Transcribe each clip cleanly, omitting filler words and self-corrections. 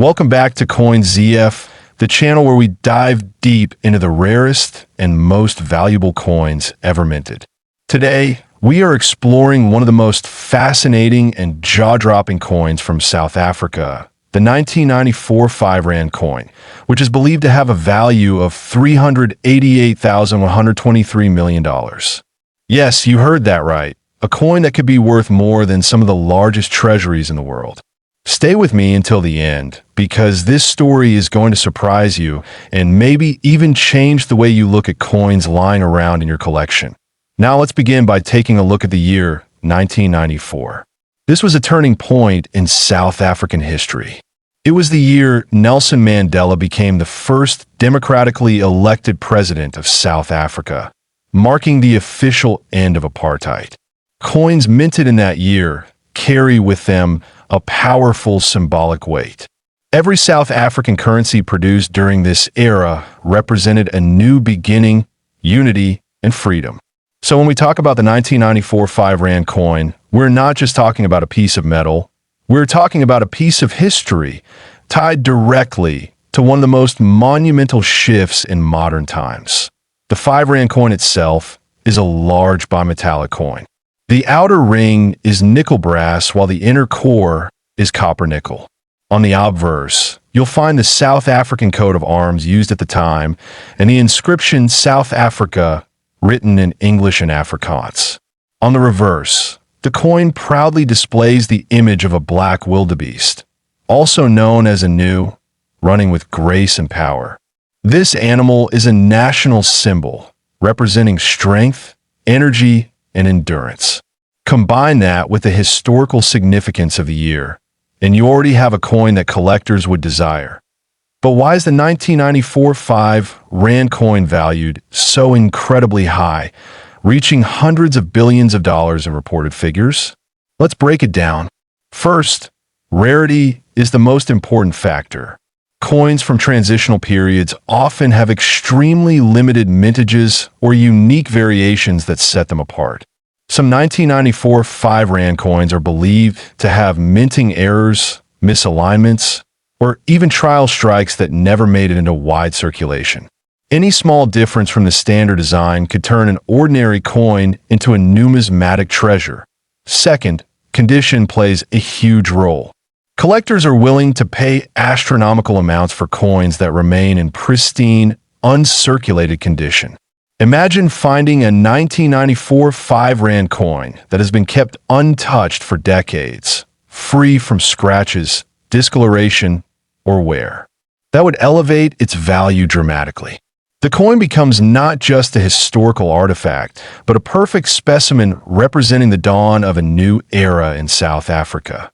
Welcome back to CoinZF, the channel where we dive deep into the rarest and most valuable coins ever minted. Today, we are exploring one of the most fascinating and jaw-dropping coins from South Africa, the 1994 5 Rand coin, which is believed to have a value of $388,123 million. Yes, you heard that right. A coin that could be worth more than some of the largest treasuries in the world. Stay with me until the end, because this story is going to surprise you and maybe even change the way you look at coins lying around in your collection. Now let's begin by taking a look at the year 1994. This was a turning point in South African history. It was the year Nelson Mandela became the first democratically elected president of South Africa, marking the official end of apartheid. Coins minted in that year carry with them a powerful symbolic weight. Every South African currency produced during this era represented a new beginning, unity, and freedom. So when we talk about the 1994 5 Rand coin, we're not just talking about a piece of metal, we're talking about a piece of history tied directly to one of the most monumental shifts in modern times. The 5 Rand coin itself is a large bimetallic coin. The outer ring is nickel brass while the inner core is copper nickel. On the obverse, you'll find the South African coat of arms used at the time and the inscription South Africa written in English and Afrikaans. On the reverse, the coin proudly displays the image of a black wildebeest, also known as a gnu, running with grace and power. This animal is a national symbol representing strength, energy, and endurance. Combine that with the historical significance of the year, and you already have a coin that collectors would desire. But why is the 1994 5 Rand coin valued so incredibly high, reaching hundreds of billions of dollars in reported figures? Let's break it down. First, rarity is the most important factor. Coins from transitional periods often have extremely limited mintages or unique variations that set them apart. Some 1994 5 Rand coins are believed to have minting errors, misalignments, or even trial strikes that never made it into wide circulation. Any small difference from the standard design could turn an ordinary coin into a numismatic treasure. Second, condition plays a huge role. Collectors are willing to pay astronomical amounts for coins that remain in pristine, uncirculated condition. Imagine finding a 1994 5 Rand coin that has been kept untouched for decades, free from scratches, discoloration, or wear. That would elevate its value dramatically. The coin becomes not just a historical artifact, but a perfect specimen representing the dawn of a new era in South Africa.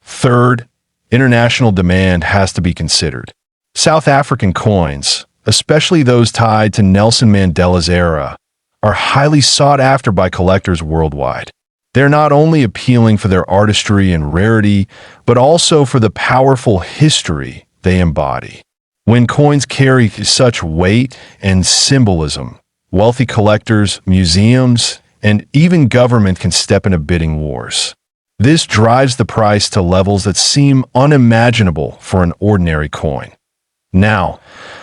Third, international demand has to be considered. South African coins, especially those tied to Nelson Mandela's era, are highly sought after by collectors worldwide. They're not only appealing for their artistry and rarity, but also for the powerful history they embody. When coins carry such weight and symbolism, wealthy collectors, museums, and even government can step into bidding wars. This drives the price to levels that seem unimaginable for an ordinary coin. Now,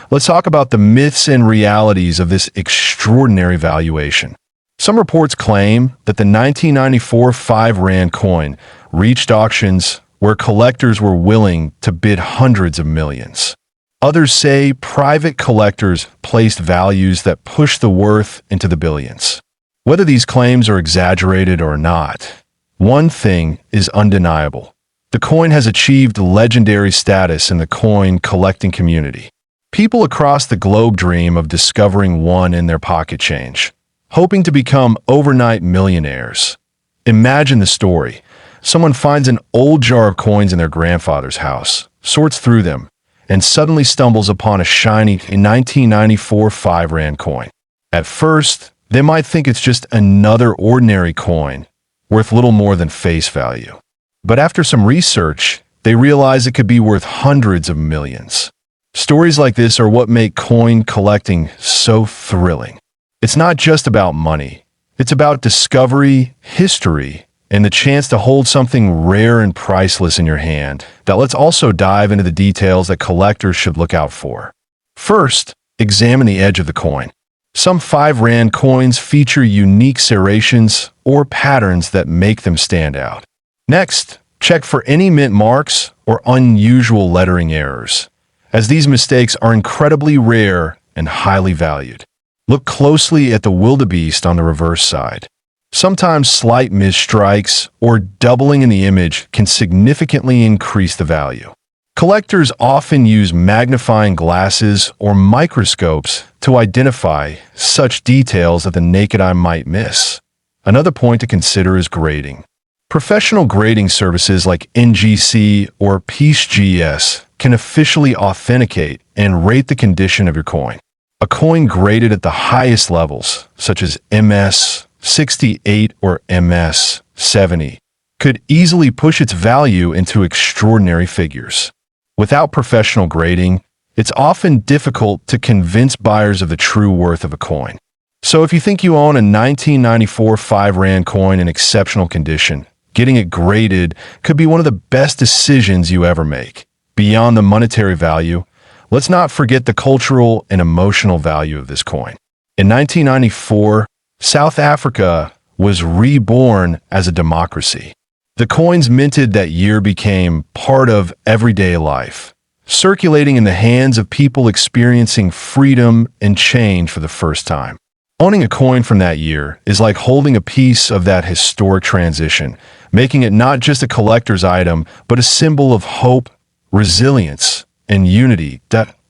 let's talk about the myths and realities of this extraordinary valuation. Some reports claim that the 1994 5 Rand coin reached auctions where collectors were willing to bid hundreds of millions. Others say private collectors placed values that pushed the worth into the billions. Whether these claims are exaggerated or not, one thing is undeniable. The coin has achieved legendary status in the coin collecting community. People across the globe dream of discovering one in their pocket change, hoping to become overnight millionaires. Imagine the story. Someone finds an old jar of coins in their grandfather's house, sorts through them, and suddenly stumbles upon a shiny 1994 5 Rand coin. At first, they might think it's just another ordinary coin, worth little more than face value. But after some research, they realize it could be worth hundreds of millions. Stories like this are what make coin collecting so thrilling. It's not just about money. It's about discovery, history, and the chance to hold something rare and priceless in your hand. Now let's also dive into the details that collectors should look out for. First, examine the edge of the coin. Some 5 Rand coins feature unique serrations or patterns that make them stand out. Next, check for any mint marks or unusual lettering errors, as these mistakes are incredibly rare and highly valued. Look closely at the wildebeest on the reverse side. Sometimes slight misstrikes or doubling in the image can significantly increase the value. Collectors often use magnifying glasses or microscopes to identify such details that the naked eye might miss. Another point to consider is grading. Professional grading services like NGC or PeaceGS can officially authenticate and rate the condition of your coin. A coin graded at the highest levels, such as MS 68 or MS 70, could easily push its value into extraordinary figures. Without professional grading, it's often difficult to convince buyers of the true worth of a coin. So if you think you own a 1994 5 Rand coin in exceptional condition, getting it graded could be one of the best decisions you ever make. Beyond the monetary value, let's not forget the cultural and emotional value of this coin. In 1994, South Africa was reborn as a democracy. The coins minted that year became part of everyday life, circulating in the hands of people experiencing freedom and change for the first time. Owning a coin from that year is like holding a piece of that historic transition, making it not just a collector's item, but a symbol of hope, resilience, and unity.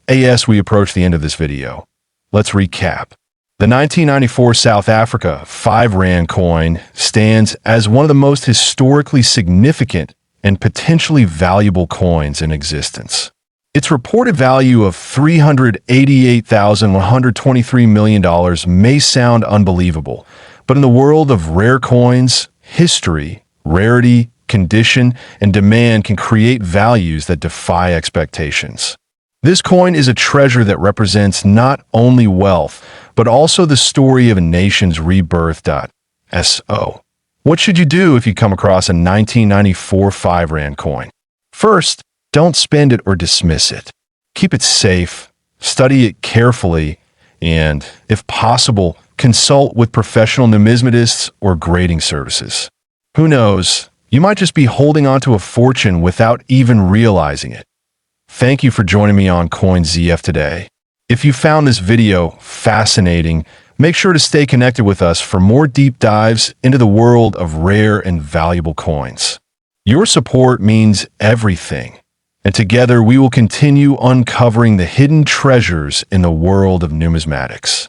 As we approach the end of this video, let's recap. The 1994 South Africa 5 Rand coin stands as one of the most historically significant and potentially valuable coins in existence. Its reported value of $388,123 million may sound unbelievable, but in the world of rare coins, history, rarity, condition, and demand can create values that defy expectations. This coin is a treasure that represents not only wealth, but also the story of a nation's rebirth. So, what should you do if you come across a 1994 5 Rand coin? First, don't spend it or dismiss it. Keep it safe, study it carefully, and, if possible, consult with professional numismatists or grading services. Who knows, you might just be holding onto a fortune without even realizing it. Thank you for joining me on CoinZF today. If you found this video fascinating, make sure to stay connected with us for more deep dives into the world of rare and valuable coins. Your support means everything, and together we will continue uncovering the hidden treasures in the world of numismatics.